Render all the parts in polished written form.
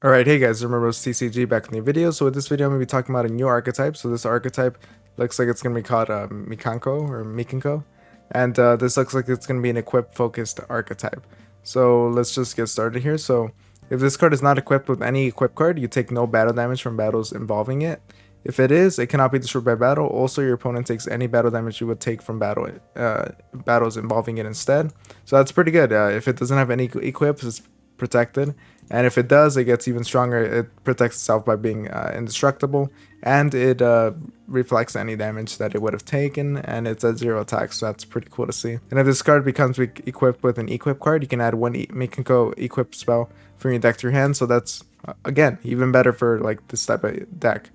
Alright, hey guys, remember it's TCG back in the video. So with this video, I'm going to be talking about a new archetype. So this archetype looks like it's going to be called Mikanko or Mikanko. And this looks like it's going to be an equip-focused archetype. So let's just get started here. So if this card is not equipped with any equip card, you take no battle damage from battles involving it. If it is, it cannot be destroyed by battle. Also, your opponent takes any battle damage you would take from battles involving it instead. So that's pretty good. If it doesn't have any equips, it's protected, and if it does, it gets even stronger. It protects itself by being indestructible, and it reflects any damage that it would have taken, and it's at 0 attack, so that's pretty cool to see. And if this card becomes equipped with an equip card, you can add one Mikakov equip spell from your deck to your hand, so that's again even better for like this type of deck.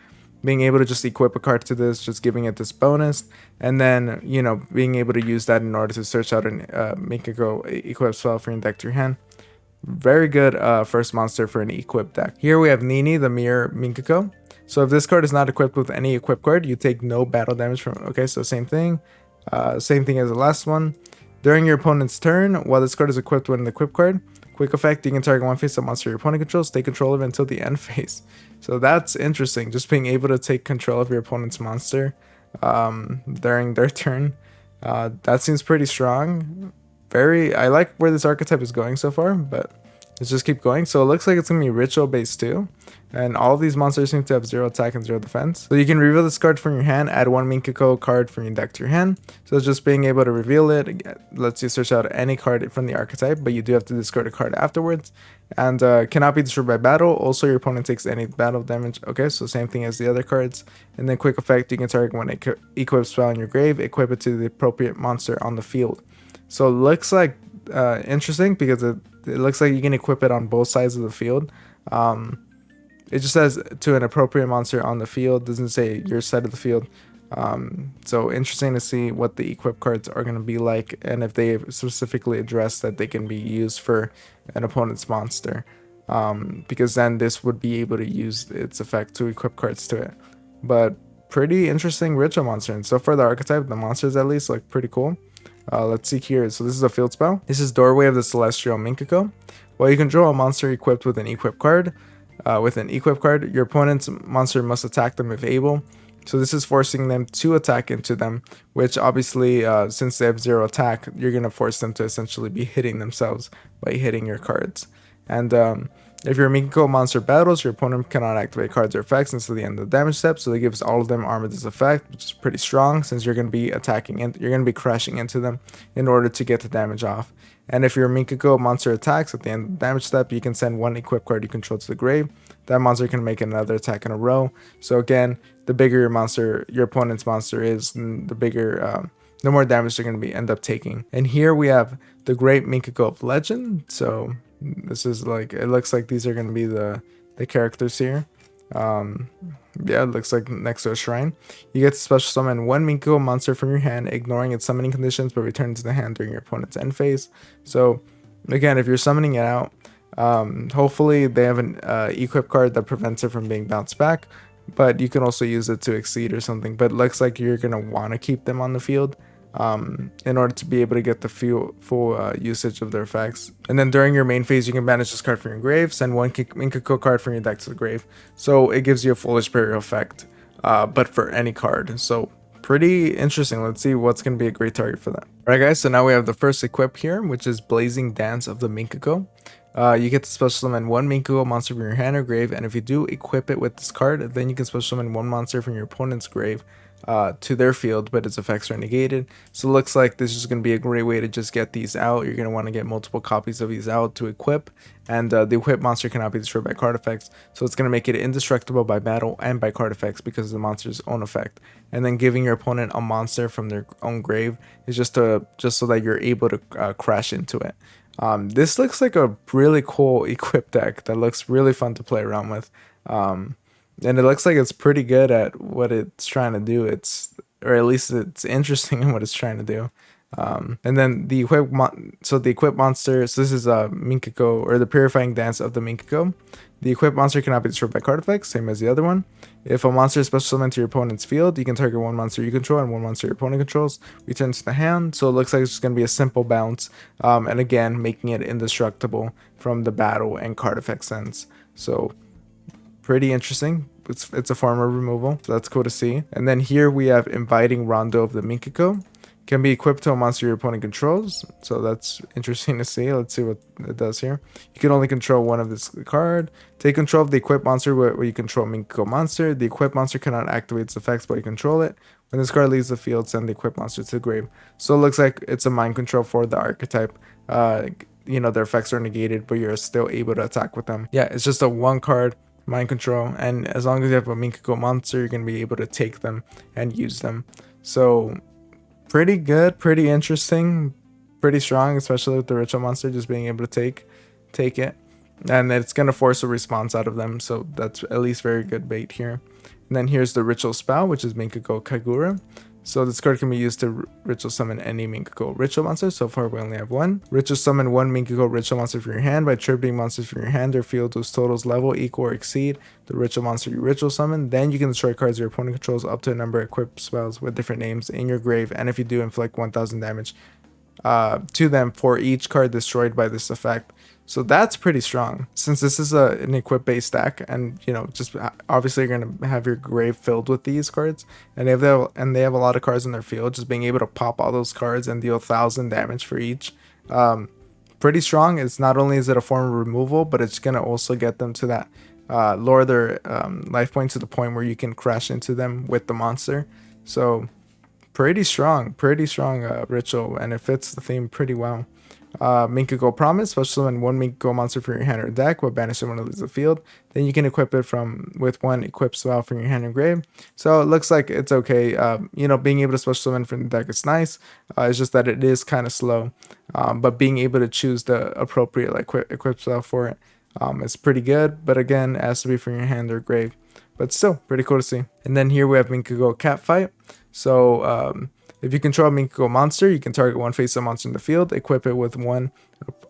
Being able to just equip a card to this, just giving it this bonus, and then, you know, being able to use that in order to search out an Mikakov equip spell from your deck to your hand. Very good first monster for an equipped deck. Here we have Nini, the Mirror Minkako. So if this card is not equipped with any equip card, you take no battle damage from it. Okay, so same thing as the last one. During your opponent's turn, while this card is equipped with an equip card, quick effect, you can target one face of monster your opponent controls, take control of it until the end phase. So that's interesting, just being able to take control of your opponent's monster during their turn. That seems pretty strong. I like where this archetype is going so far, but let's just keep going. So it looks like it's going to be ritual based too, and all of these monsters seem to have 0 attack and 0 defense. So you can reveal this card from your hand, add one Minkako card from your deck to your hand. So just being able to reveal it lets you search out any card from the archetype, but you do have to discard a card afterwards, and cannot be destroyed by battle. Also, your opponent takes any battle damage. Okay, so same thing as the other cards. And then quick effect, you can target one equip spell in your grave, equip it to the appropriate monster on the field. So it looks like interesting because it looks like you can equip it on both sides of the field. It just says to an appropriate monster on the field, doesn't say your side of the field. So interesting to see what the equip cards are going to be like, and if they specifically address that they can be used for an opponent's monster, because then this would be able to use its effect to equip cards to it. But pretty interesting ritual monster, and so far the archetype, the monsters at least, look pretty cool. Let's see here. So this is a field spell. This is Doorway of the Celestial Minkako. While you control a monster equipped with an equip card, your opponent's monster must attack them if able. So this is forcing them to attack into them, which obviously, since they have 0 attack, you're going to force them to essentially be hitting themselves by hitting your cards. And if your Mikako monster battles, your opponent cannot activate cards or effects until the end of the damage step, so that gives all of them armor this effect, which is pretty strong since you're going to be attacking and you're going to be crashing into them in order to get the damage off. And if your Mikako monster attacks at the end of the damage step, you can send one equip card you control to the grave. That monster can make another attack in a row. So again, the bigger your opponent's monster is, the more damage they're going to end up taking. And here we have the Great Mikakov of Legend. So this is like, it looks like these are going to be the characters here. Yeah, it looks like next to a shrine. You get to special summon one Mikako monster from your hand, ignoring its summoning conditions, but return it to the hand during your opponent's end phase. So again, if you're summoning it out, hopefully they have an equip card that prevents it from being bounced back, but you can also use it to exceed or something. But it looks like you're going to want to keep them on the field in order to be able to get the full usage of their effects. And then during your main phase, you can banish this card from your grave, send one Minkako card from your deck to the grave. So it gives you a Foolish Burial effect, but for any card. So pretty interesting. Let's see what's going to be a great target for that. Alright guys, so now we have the first equip here, which is Blazing Dance of the Minkako. You get to special summon one Minkako monster from your hand or grave, and if you do equip it with this card, then you can special summon one monster from your opponent's grave to their field, but its effects are negated. So it looks like this is going to be a great way to just get these out. You're going to want to get multiple copies of these out to equip, and the equipped monster cannot be destroyed by card effects, so it's going to make it indestructible by battle and by card effects because of the monster's own effect. And then giving your opponent a monster from their own grave is just so that you're able to crash into it. This looks like a really cool equip deck that looks really fun to play around with. And it looks like it's pretty good at what it's trying to do. Or at least it's interesting in what it's trying to do. And then the equip monster. So this is Minkako, or the Purifying Dance of the Minkako. The equipped monster cannot be destroyed by card effects, same as the other one. If a monster is special summoned to your opponent's field, you can target one monster you control and one monster your opponent controls. Return to the hand. So it looks like it's just going to be a simple bounce, and again making it indestructible from the battle and card effect sense. So pretty interesting. It's a form of removal, so that's cool to see. And then here we have Inviting Rondo of the Minkako. Can be equipped to a monster your opponent controls, so that's interesting to see. Let's see what it does here. You can only control one of this card. Take control of the equipped monster where you control Minkako monster. The equipped monster cannot activate its effects but you control it. When this card leaves the field, send the equipped monster to the grave. So it looks like it's a mind control for the archetype. You know, their effects are negated, but you're still able to attack with them. Yeah, it's just a one card mind control, and as long as you have a Minkako monster, you're gonna be able to take them and use them. So pretty good, pretty interesting, pretty strong, especially with the ritual monster just being able to take it, and it's gonna force a response out of them. So that's at least very good bait here. And then here's the ritual spell, which is Minkako Kagura. So this card can be used to ritual summon any Minkako ritual monster. So far we only have one. Ritual summon one Minkako ritual monster from your hand by attributing monsters from your hand or field whose totals level, equal, or exceed the ritual monster you ritual summon. Then you can destroy cards your opponent controls up to a number of equipped spells with different names in your grave, and if you do, inflict 1000 damage to them for each card destroyed by this effect. So that's pretty strong, since this is an equip based deck, and you know, just obviously you're gonna have your grave filled with these cards, and they have a lot of cards in their field. Just being able to pop all those cards and deal 1000 damage for each, pretty strong. It's not only is it a form of removal, but it's gonna also get them to that lower their life point to the point where you can crash into them with the monster. So pretty strong ritual, and it fits the theme pretty well. Minkako Promise, special summon one Minkako monster from your hand or deck, but banish it when it leaves the field. Then you can equip it with one equipped spell from your hand or grave. So it looks like it's okay. You know, being able to special summon from the deck is nice. It's just that it is kind of slow. But being able to choose the appropriate equipped spell for it is pretty good. But again, it has to be from your hand or grave. But still, pretty cool to see. And then here we have Minkako Catfight. So if you control a Minkako monster, you can target one face-up monster in the field, equip it with one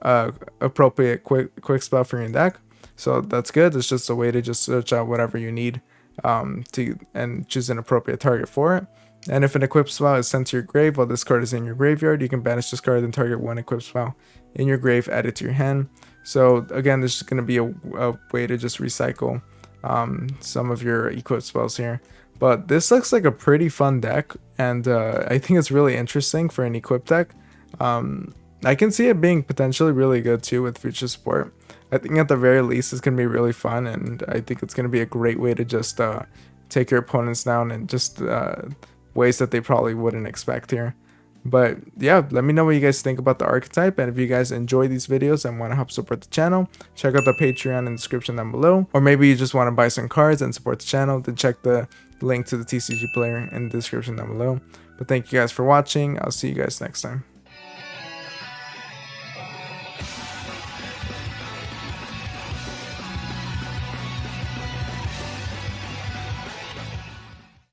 appropriate quick spell for your deck. So that's good. It's just a way to just search out whatever you need and choose an appropriate target for it. And if an equipped spell is sent to your grave while this card is in your graveyard, you can banish this card and target one equipped spell in your grave, add it to your hand. So again, this is going to be a way to just recycle some of your equipped spells here. But this looks like a pretty fun deck, and I think it's really interesting for an equipped deck. I can see it being potentially really good too with future support. I think at the very least it's going to be really fun, and I think it's going to be a great way to just take your opponents down in just ways that they probably wouldn't expect here. But yeah, let me know what you guys think about the archetype, and if you guys enjoy these videos and want to help support the channel, check out the Patreon in the description down below. Or maybe you just want to buy some cards and support the channel, then check the link to the TCG player in the description down below. But thank you guys for watching. I'll see you guys next time.